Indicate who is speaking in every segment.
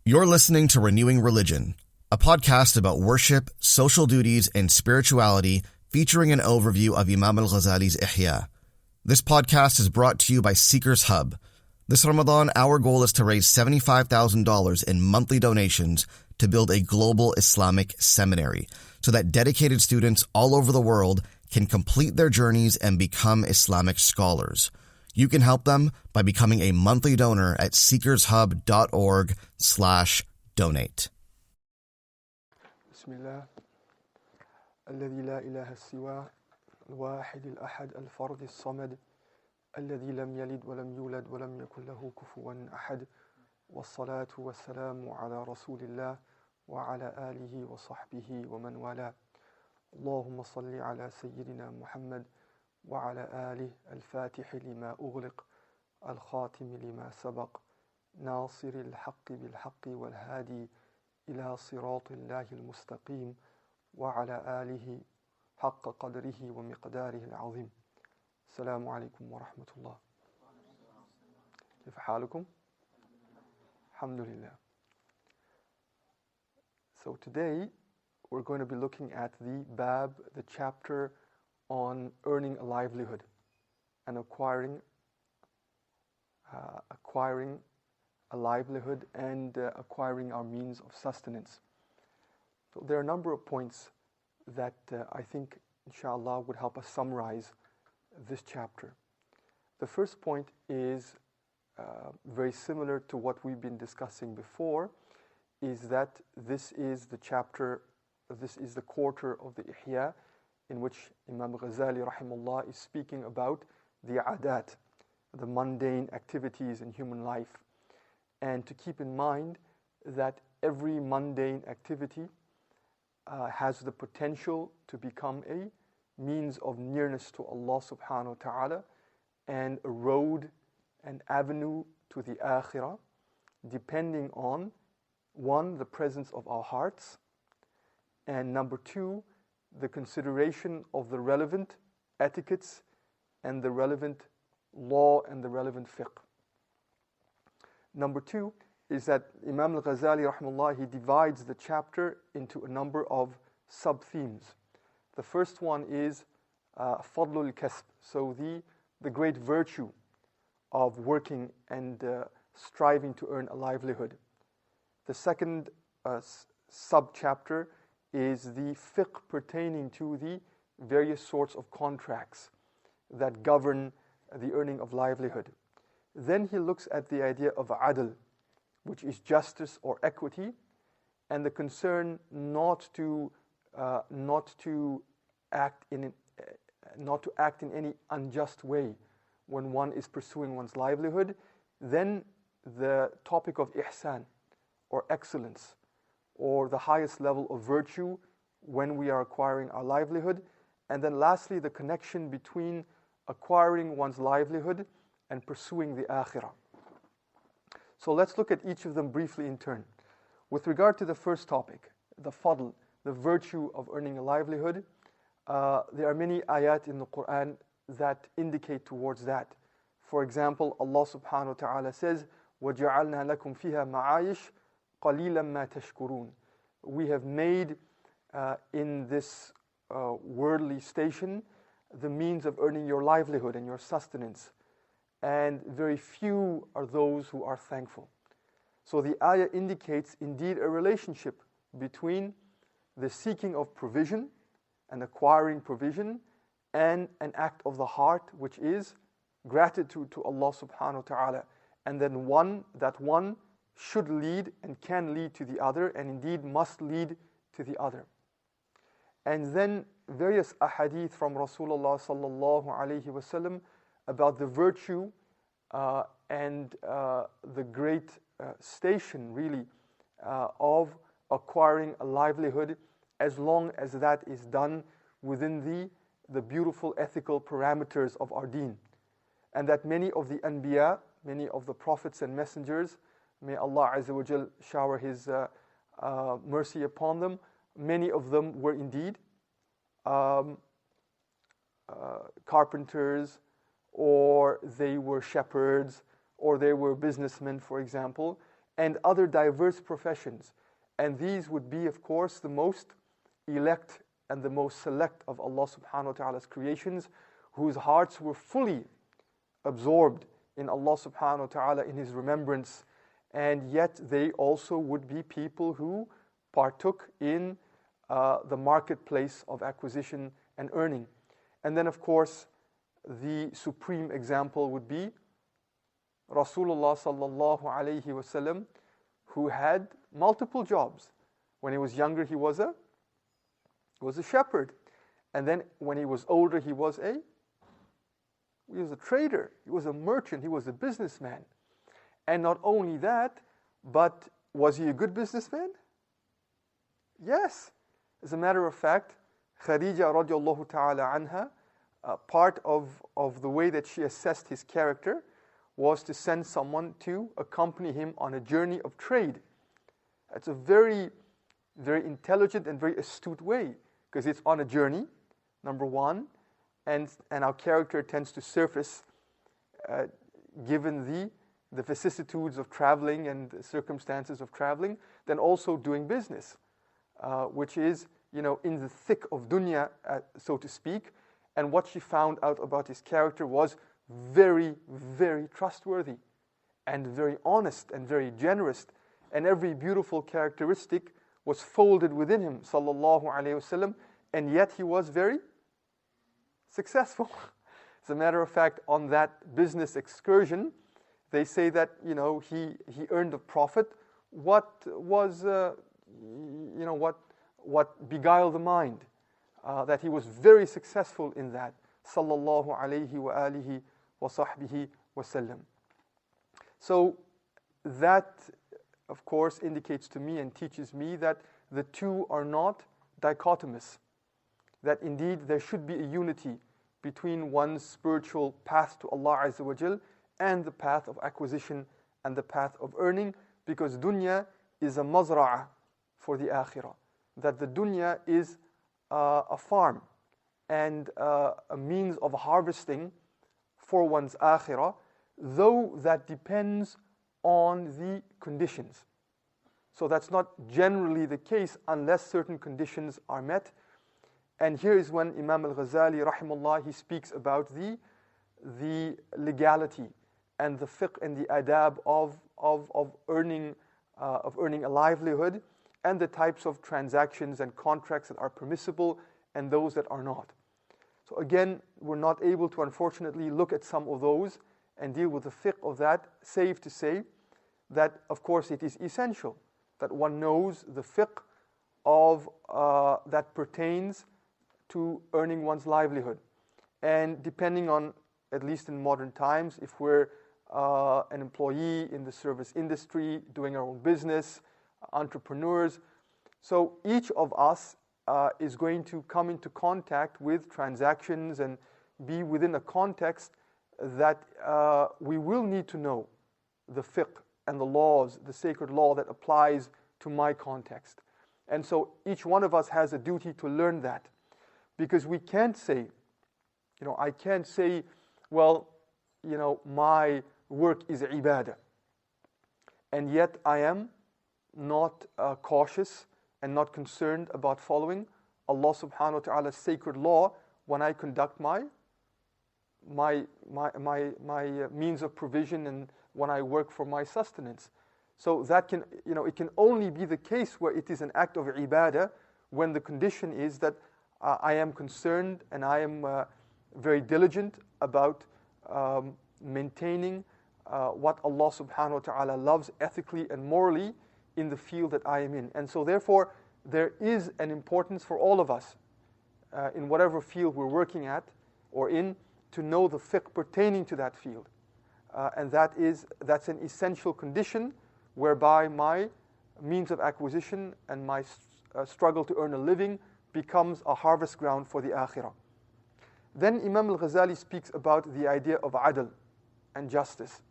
Speaker 1: You're listening to Renewing Religion, a podcast about worship, social duties, and spirituality featuring an overview of Imam Al-Ghazali's Ihya. This podcast is brought to you by Seekers Hub. This Ramadan, our goal is to raise $75,000 in monthly donations to build a global Islamic seminary so that dedicated students all over the world can complete their journeys and become Islamic scholars. You can help them by becoming a monthly donor at seekershub.org/donate.
Speaker 2: Bismillah. الذي لا إله سواه الواحد الأحد الفرد الصمد الذي لم يلد ولم يولد ولم يكن له كفوا أحد والصلاة والسلام على رسول الله وعلى آله وصحبه ومن والاه اللهم صل على سيدنا محمد وعلى آله الفاتح لما أغلق الخاتم لما سبق ناصر الحق بالحق والهادي إلى صراط الله المستقيم وعلى آله حق قدره ومقداره العظيم. السلام عليكم ورحمة الله. كيف حالكم؟ الحمد لله. So today we're going to be looking at the chapter on earning a livelihood and acquiring a livelihood and acquiring our means of sustenance. So there are a number of points that I think, inshallah, would help us summarize this chapter. The first point is very similar to what we've been discussing before, is that this is the quarter of the Ihya in which Imam Ghazali rahimahullah is speaking about the adat, the mundane activities in human life, and to keep in mind that every mundane activity has the potential to become a means of nearness to Allah subhanahu wa ta'ala and a road, an avenue to the akhirah, depending on, one, the presence of our hearts, and number two, the consideration of the relevant etiquettes and the relevant law and the relevant fiqh. Number two is that Imam Al-Ghazali rahimahullah, he divides the chapter into a number of sub-themes. The first one is fadlul kasb, so the great virtue of working and striving to earn a livelihood. The second sub-chapter is the fiqh pertaining to the various sorts of contracts that govern the earning of livelihood. Then he looks at the idea of adl, which is justice or equity, and the concern not to act in any unjust way when one is pursuing one's livelihood. Then the topic of ihsan, or excellence, or the highest level of virtue when we are acquiring our livelihood. And then lastly, the connection between acquiring one's livelihood and pursuing the akhirah. So let's look at each of them briefly in turn. With regard to the first topic, the fadl, the virtue of earning a livelihood, there are many ayat in the Quran that indicate towards that. For example, Allah subhanahu wa ta'ala says, وَجَعَلْنَا لَكُمْ فِيهَا مَعَايِشْ قَلِيلًا مَا تَشْكُرُونَ. We have made in this worldly station the means of earning your livelihood and your sustenance, and very few are those who are thankful. So the ayah indicates indeed a relationship between the seeking of provision and acquiring provision and an act of the heart, which is gratitude to Allah subhanahu wa ta'ala, and then one should lead and can lead to the other, and indeed must lead to the other. And then various ahadith from Rasulullah sallallahu alayhi wasallam about the virtue and the great station really of acquiring a livelihood, as long as that is done within the beautiful ethical parameters of our deen. And that many of the anbiya, many of the prophets and messengers, may Allah Azza wa Jal shower His mercy upon them, many of them were indeed carpenters, or they were shepherds, or they were businessmen, for example. and other diverse professions. And these would be, of course, the most elect and the most select of Allah subhanahu wa ta'ala's creations, whose hearts were fully absorbed in Allah subhanahu wa ta'ala, in His remembrance. And yet they also would be people who partook in the marketplace of acquisition and earning. And then, of course, the supreme example would be Rasulullah sallallahu alayhi wasallam, who had multiple jobs. When he was younger, he was a shepherd. And then when he was older, he was a trader, he was a merchant, he was a businessman. And not only that, but was he a good businessman? Yes. As a matter of fact, Khadija radiallahu ta'ala anha, part of the way that she assessed his character was to send someone to accompany him on a journey of trade. That's a very, very intelligent and very astute way, because it's on a journey, number one, and our character tends to surface given the vicissitudes of traveling and the circumstances of traveling, then also doing business, which is, in the thick of dunya, so to speak. And what she found out about his character was very, very trustworthy and very honest and very generous. And every beautiful characteristic was folded within him, sallallahu alayhi wasallam, and yet he was very successful. As a matter of fact, on that business excursion, they say that he earned a profit. What was what beguiled the mind? That he was very successful in that. Sallallahu alayhi wa alihi wa sahbihi wa sallam. So that, of course, indicates to me and teaches me that the two are not dichotomous. That indeed there should be a unity between one's spiritual path to Allah Azza wa Jal and the path of acquisition and the path of earning, because dunya is a mazra'ah for the akhirah. That the dunya is a farm and a means of harvesting for one's akhirah, though that depends on the conditions. So that's not generally the case unless certain conditions are met. And here is when Imam Al-Ghazali rahimahullah, he speaks about the legality and the fiqh and the adab of earning a livelihood, and the types of transactions and contracts that are permissible and those that are not. So again, we're not able to, unfortunately, look at some of those and deal with the fiqh of that, save to say that, of course, it is essential that one knows the fiqh of that pertains to earning one's livelihood. And depending on, at least in modern times, if we're an employee in the service industry, doing our own business, entrepreneurs, so each of us is going to come into contact with transactions and be within a context that we will need to know the fiqh and the laws, the sacred law that applies to my context. And so each one of us has a duty to learn that, because we can't say, I can't say, well, my work is ibadah, and yet I am not cautious and not concerned about following Allah subhanahu wa ta'ala's sacred law when I conduct my means of provision and when I work for my sustenance. So that can, it can only be the case where it is an act of ibadah, when the condition is that I am concerned and I am very diligent about maintaining what Allah subhanahu wa ta'ala loves ethically and morally in the field that I am in. And so therefore, there is an importance for all of us in whatever field we're working at or in, to know the fiqh pertaining to that field. And that's an essential condition whereby my means of acquisition and my struggle to earn a living becomes a harvest ground for the akhirah. Then Imam Al-Ghazali speaks about the idea of adl and justice,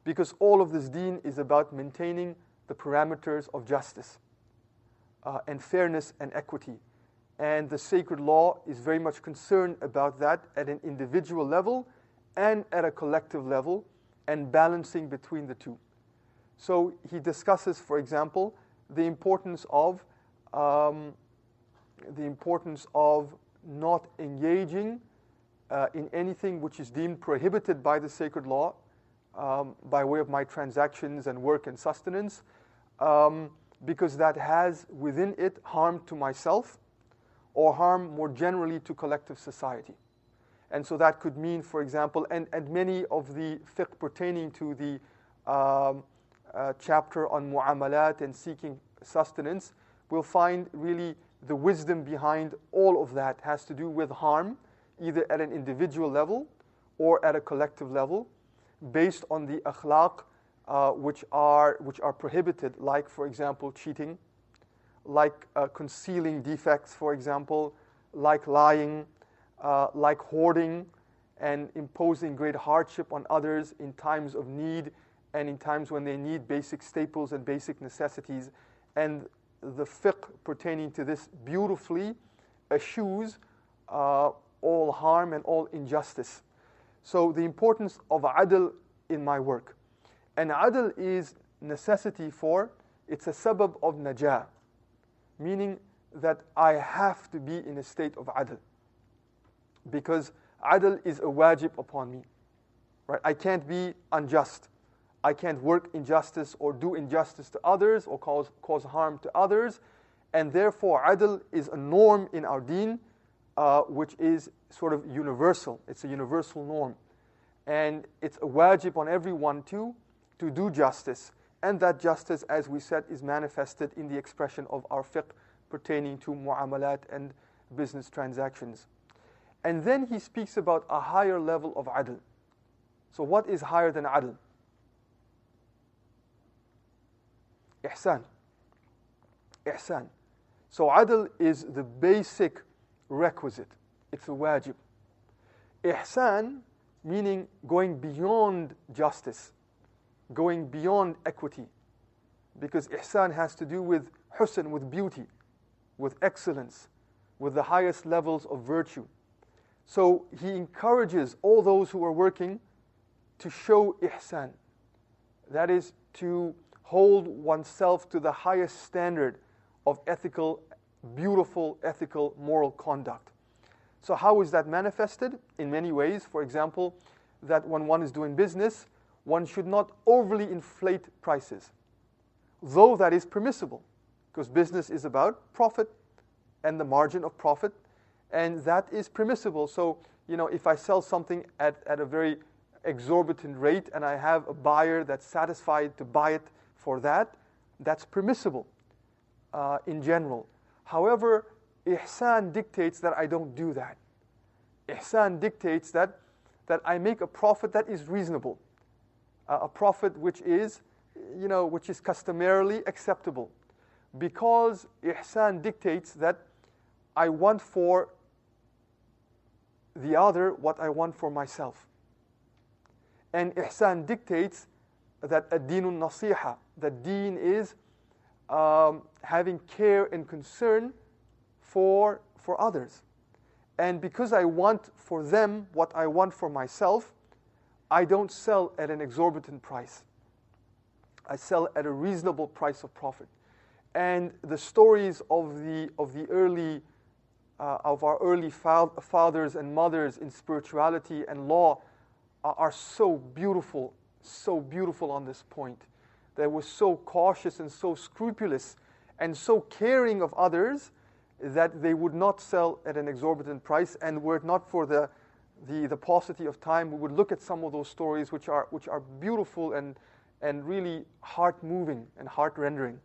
Speaker 2: because all of this deen is about maintaining the parameters of justice and fairness and equity. And the sacred law is very much concerned about that at an individual level and at a collective level, and balancing between the two. So he discusses, for example, the importance of not engaging in anything which is deemed prohibited by the sacred law by way of my transactions and work and sustenance, because that has within it harm to myself or harm more generally to collective society. And so that could mean, for example, and many of the fiqh pertaining to the chapter on mu'amalat and seeking sustenance will find really the wisdom behind all of that has to do with harm, either at an individual level or at a collective level, based on the akhlaq which are prohibited, like, for example, cheating, like concealing defects, for example, like lying, like hoarding and imposing great hardship on others in times of need and in times when they need basic staples and basic necessities. And the fiqh pertaining to this beautifully eschews all harm and all injustice. So the importance of adl in my work. And adl is necessity for, it's a sabab of najah, meaning that I have to be in a state of adl, because adl is a wajib upon me. Right? I can't be unjust. I can't work injustice or do injustice to others or cause harm to others. And therefore, adl is a norm in our deen, which is sort of universal. It's a universal norm. And it's a wajib on everyone to do justice. And that justice, as we said, is manifested in the expression of our fiqh pertaining to mu'amalat and business transactions. And then he speaks about a higher level of adl. So what is higher than adl? Ihsan. Ihsan. So adl is the basic requisite. It's a wajib. Ihsan, meaning going beyond justice, going beyond equity. Because ihsan has to do with husn, with beauty, with excellence, with the highest levels of virtue. So he encourages all those who are working to show ihsan. That is, to hold oneself to the highest standard of ethical, beautiful, ethical, moral conduct. So how is that manifested? In many ways. For example, that when one is doing business, one should not overly inflate prices, though that is permissible, because business is about profit and the margin of profit, and that is permissible. So, if I sell something at a very exorbitant rate and I have a buyer that's satisfied to buy it for that, that's permissible in general. However, ihsan dictates that I don't do that. Ihsan dictates that I make a profit that is reasonable, a profit which is customarily acceptable, because ihsan dictates that I want for the other what I want for myself. And ihsan dictates that ad-deenun nasiha, that deen is having care and concern for others. And because I want for them what I want for myself, I don't sell at an exorbitant price. I sell at a reasonable price of profit. And the stories of our early fathers and mothers in spirituality and law are so beautiful on this point. They were so cautious and so scrupulous and so caring of others that they would not sell at an exorbitant price. And were it not for the paucity of time, we would look at some of those stories which are beautiful and really heart-moving and heart-rendering.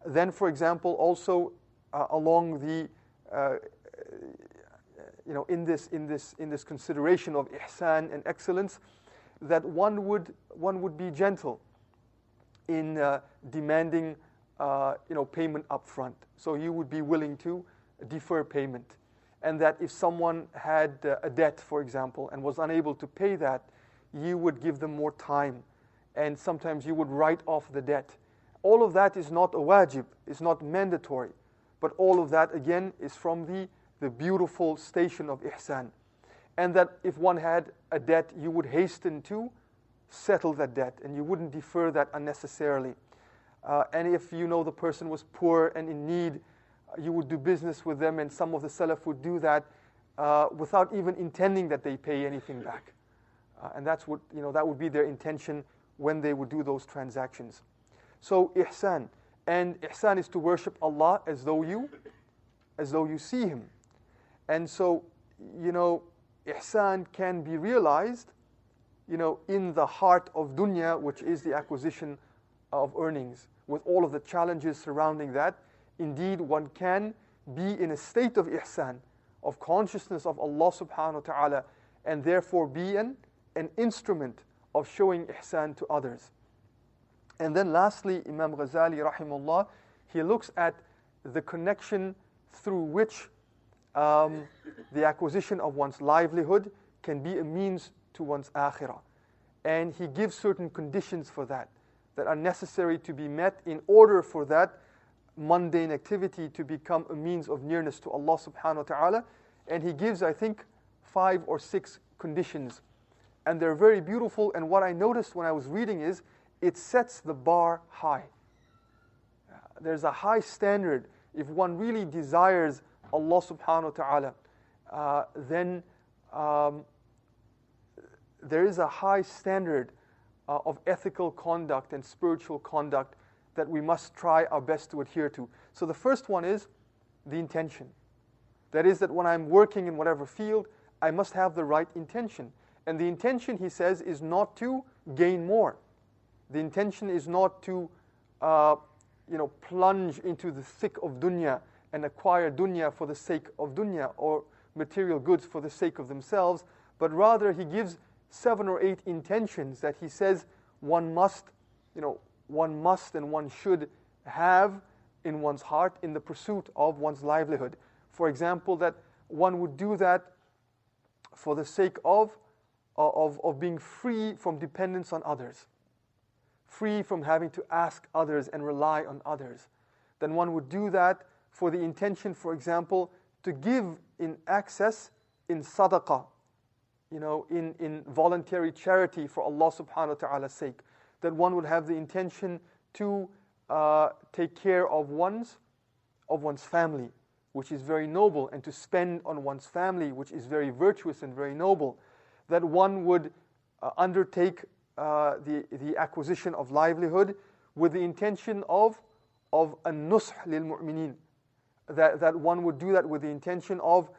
Speaker 2: Then, for example, also along the in this consideration of ihsan and excellence, that one would be gentle in demanding payment up front. So you would be willing to defer payment, and that if someone had a debt, for example, and was unable to pay that, you would give them more time, and sometimes you would write off the debt. All of that is not a wajib, it's not mandatory, but all of that again is from the beautiful station of ihsan. And that if one had a debt, you would hasten to settle that debt, and you wouldn't defer that unnecessarily. And if you know the person was poor and in need, you would do business with them, and some of the Salaf would do that without even intending that they pay anything back. And that's what, that would be their intention when they would do those transactions. So ihsan. And ihsan is to worship Allah as though you see Him. And so, ihsan can be realized, in the heart of dunya, which is the acquisition of earnings, with all of the challenges surrounding that. Indeed, one can be in a state of ihsan, of consciousness of Allah subhanahu wa ta'ala, and therefore be an instrument of showing ihsan to others. And then lastly, Imam Ghazali rahimahullah, he looks at the connection through which the acquisition of one's livelihood can be a means to one's akhirah. And he gives certain conditions for that are necessary to be met in order for that mundane activity to become a means of nearness to Allah subhanahu wa ta'ala. And he gives, I think, 5 or 6 conditions. And they're very beautiful, and what I noticed when I was reading is, it sets the bar high. There's a high standard. If one really desires Allah subhanahu wa ta'ala, then there is a high standard of ethical conduct and spiritual conduct that we must try our best to adhere to. So the first one is the intention. That is that when I'm working in whatever field, I must have the right intention. And the intention, he says, is not to gain more. The intention is not to plunge into the thick of dunya and acquire dunya for the sake of dunya, or material goods for the sake of themselves, but rather he gives 7 or 8 intentions that he says one must and one should have in one's heart in the pursuit of one's livelihood. For example, that one would do that for the sake of being free from dependence on others, free from having to ask others and rely on others. Then one would do that for the intention, for example, to give in access in sadaqah, in voluntary charity for Allah subhanahu wa ta'ala's sake. That one would have the intention to take care of one's family, which is very noble, and to spend on one's family, which is very virtuous and very noble. That one would undertake the acquisition of livelihood with the intention of an-nush lil-mu'minin. That one would do that with the intention of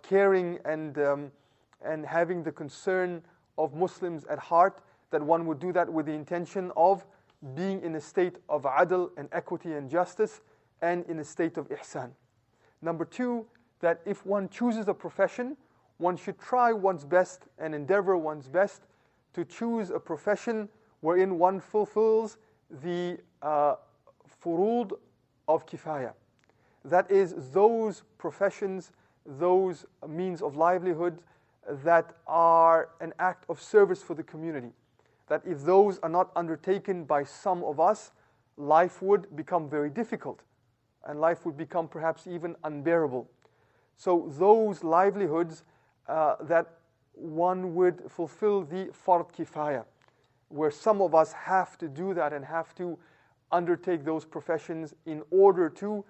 Speaker 2: caring and having the concern of Muslims at heart. That one would do that with the intention of being in a state of adl and equity and justice, and in a state of ihsan. Number 2, that if one chooses a profession, one should try one's best and endeavor one's best to choose a profession wherein one fulfills the furud of kifaya. That is, those professions, those means of livelihood that are an act of service for the community. That if those are not undertaken by some of us, life would become very difficult, and life would become perhaps even unbearable. So those livelihoods that one would fulfill the fard kifaya, where some of us have to do that and have to undertake those professions in order to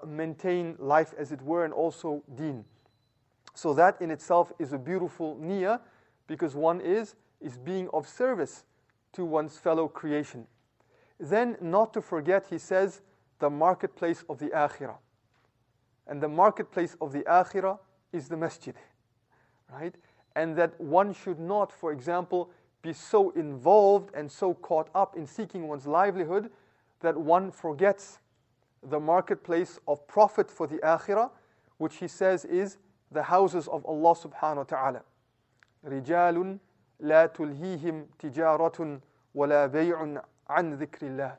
Speaker 2: maintain life, as it were, and also deen. So that in itself is a beautiful niyyah, because one is being of service to one's fellow creation. Then, not to forget, he says, the marketplace of the akhirah. And the marketplace of the akhirah is the masjid, right? And that one should not, for example, be so involved and so caught up in seeking one's livelihood that one forgets the marketplace of profit for the akhirah, which he says is the houses of Allah subhanahu wa ta'ala. رِجَالٌ لَا تُلْهِيهِمْ تِجَارَةٌ وَلَا بَيْعٌ عَنْ ذِكْرِ اللَّهِ.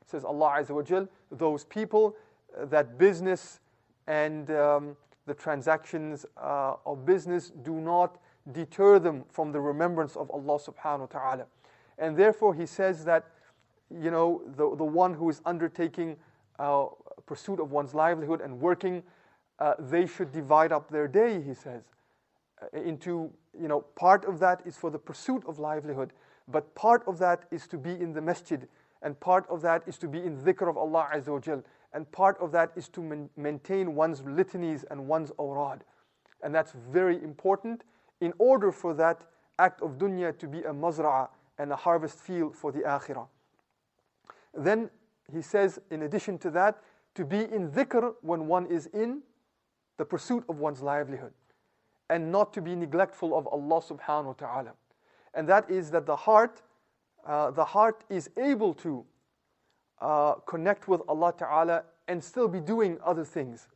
Speaker 2: Says Allah Azza wa Jal, those people that business and the transactions of business do not deter them from the remembrance of Allah subhanahu wa ta'ala. And therefore he says that, the one who is undertaking pursuit of one's livelihood and working, they should divide up their day, he says, into, part of that is for the pursuit of livelihood. But part of that is to be in the masjid, and part of that is to be in dhikr of Allah Azza wa Jal, and part of that is to maintain one's litanies and one's awrad. And that's very important in order for that act of dunya to be a mazra'ah and a harvest field for the akhirah. Then he says, in addition to that, to be in dhikr when one is in the pursuit of one's livelihood, and not to be neglectful of Allah subhanahu wa ta'ala. And that is that the heart is able to connect with Allah ta'ala and still be doing other things.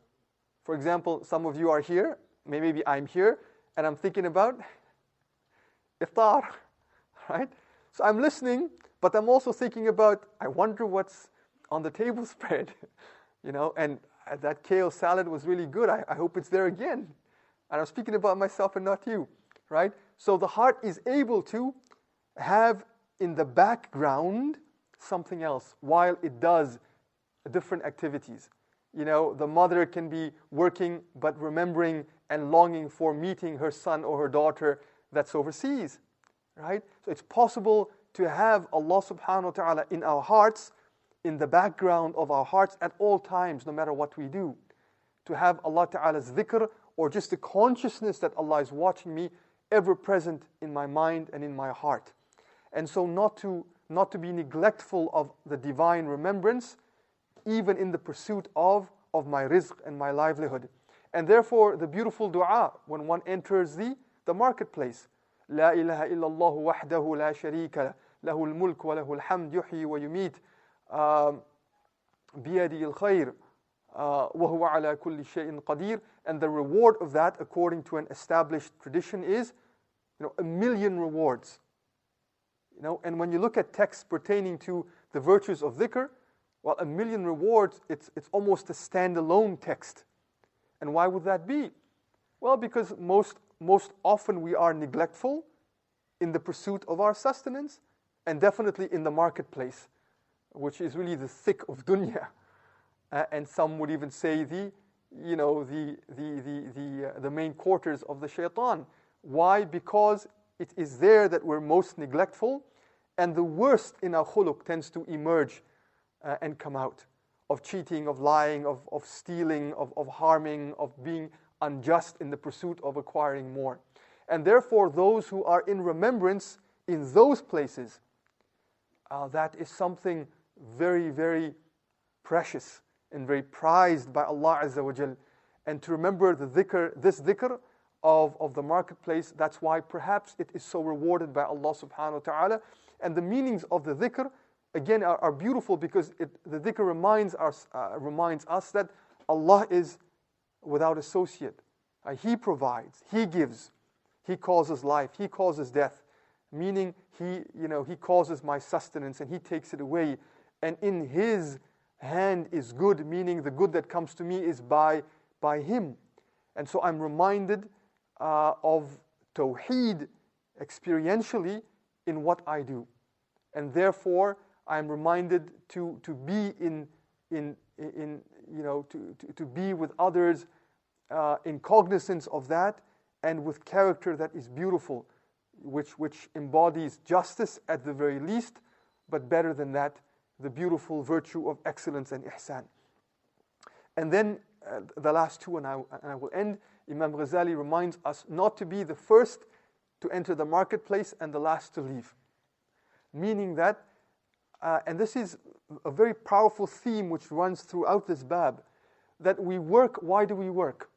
Speaker 2: For example, some of you are here, maybe I'm here, and I'm thinking about iftar, right? So I'm listening, but I'm also thinking about, I wonder what's on the table spread, and that kale salad was really good. I hope it's there again. And I'm speaking about myself and not you, right? So the heart is able to have in the background something else while it does different activities. The mother can be working but remembering and longing for meeting her son or her daughter that's overseas, right? So it's possible to have Allah subhanahu wa ta'ala in our hearts, in the background of our hearts at all times, no matter what we do. To have Allah ta'ala's dhikr, or just the consciousness that Allah is watching me, ever present in my mind and in my heart. And so not to be neglectful of the divine remembrance, even in the pursuit of my rizq and my livelihood. And therefore, the beautiful dua when one enters the marketplace. La ilaha illallah wahdahu la sharika lahul mulk wa lahul hamd yuhyi wa yumit biyadi al-khayr wa huwa ala kulli shay'in qadir. And the reward of that, according to an established tradition, is 1,000,000 rewards. And when you look at texts pertaining to the virtues of dhikr, well, 1,000,000 rewards, it's almost a standalone text. And why would that be? Well, because most often we are neglectful in the pursuit of our sustenance, and definitely in the marketplace, which is really the thick of dunya. And some would even say the main quarters of the shaitan. Why? Because it is there that we're most neglectful, and the worst in our khuluq tends to emerge and come out, of cheating, of lying, of stealing, of harming, of being unjust in the pursuit of acquiring more. And therefore, those who are in remembrance in those places, that is something very, very precious and very prized by Allah Azza wa Jal. And to remember this dhikr of the marketplace, that's why perhaps it is so rewarded by Allah subhanahu wa ta'ala. And the meanings of the dhikr, again, are beautiful, because the dhikr reminds us that Allah is without associate. He provides, He gives, He causes life, He causes death, meaning He causes my sustenance and He takes it away. And in His hand is good, meaning the good that comes to me is by Him. And so I'm reminded of Tawheed experientially in what I do. And therefore, I'm reminded to be to be with others in cognizance of that, and with character that is beautiful, which embodies justice at the very least, but better than that, the beautiful virtue of excellence and ihsan. And then the last two, and I will end. Imam Ghazali reminds us not to be the first to enter the marketplace and the last to leave. Meaning that, and this is a very powerful theme which runs throughout this bab, that we work. Why do we work?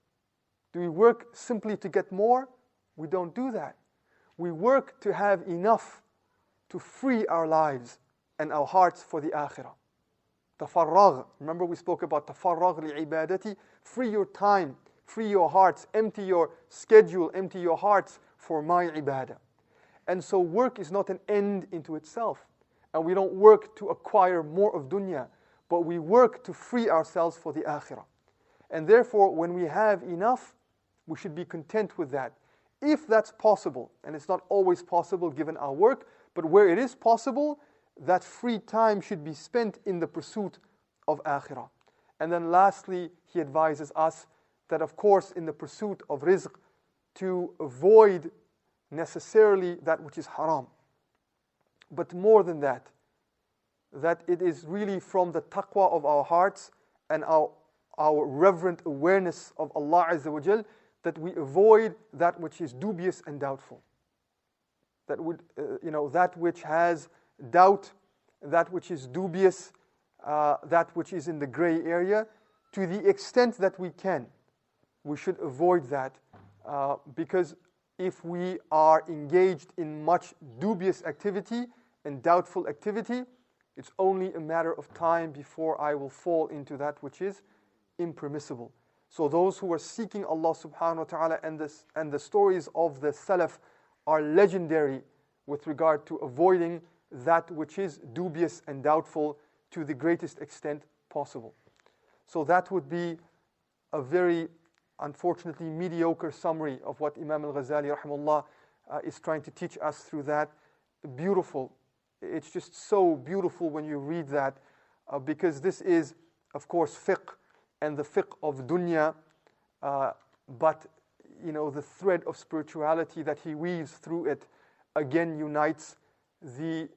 Speaker 2: Do we work simply to get more? We don't do that. We work to have enough to free our lives and our hearts for the akhirah. Tafarragh. Remember we spoke about tafarragh li'ibadati. Free your time, free your hearts, empty your schedule, empty your hearts for my ibadah. And so work is not an end into itself. And we don't work to acquire more of dunya, but we work to free ourselves for the akhirah. And therefore, when we have enough, we should be content with that. If that's possible, and it's not always possible given our work, but where it is possible, that free time should be spent in the pursuit of akhirah. And then lastly, he advises us that, of course, in the pursuit of rizq, to avoid necessarily that which is haram. But more than that it is really from the taqwa of our hearts and our reverent awareness of Allah Azza wa Jal that we avoid that which is dubious and doubtful. That would, that which has doubt, that which is dubious, that which is in the gray area, to the extent that we can. We should avoid that because if we are engaged in much dubious activity and doubtful activity, it's only a matter of time before I will fall into that which is impermissible. So those who are seeking Allah subhanahu wa ta'ala, and the stories of the Salaf are legendary with regard to avoiding that which is dubious and doubtful to the greatest extent possible. So that would be a very, unfortunately, mediocre summary of what Imam Al-Ghazali rahimahullah is trying to teach us through that. Beautiful. It's just so beautiful when you read that because this is, of course, fiqh and the fiqh of dunya, but the thread of spirituality that he weaves through it again unites the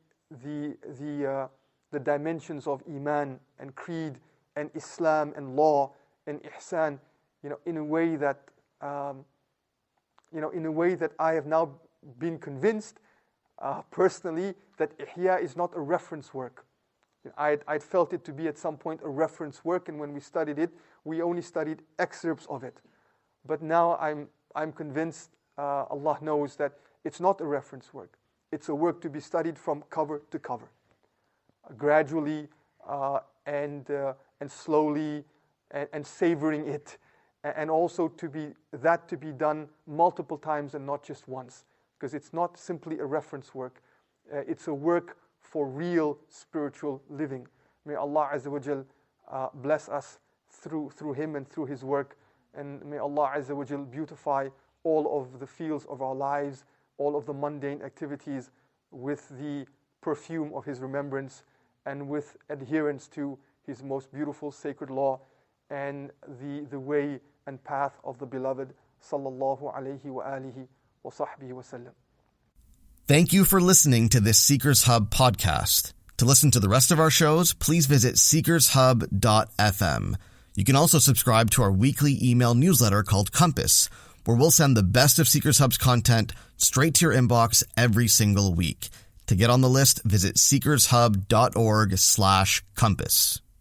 Speaker 2: dimensions of iman and creed and Islam and law and ihsan, in a way that I have now been convinced personally that Ihya is not a reference work. I'd felt it to be at some point a reference work, and when we studied it, we only studied excerpts of it. But now I'm convinced, Allah knows, that it's not a reference work. It's a work to be studied from cover to cover, gradually and slowly, and savoring it, and also to be done multiple times and not just once, because it's not simply a reference work. It's a work for real spiritual living. May Allah Azza wa Jal bless us through him and through his work, and may Allah Azza wa Jal beautify all of the fields of our lives, all of the mundane activities with the perfume of his remembrance and with adherence to his most beautiful sacred law and the way and path of the beloved sallallahu alayhi wa alihi wa sahbihi wa sallam.
Speaker 1: Thank you for listening to this Seekers Hub podcast. To listen to the rest of our shows, please visit seekershub.fm. You can also subscribe to our weekly email newsletter called Compass, where we'll send the best of Seekers Hub's content straight to your inbox every single week. To get on the list, visit seekershub.org/compass.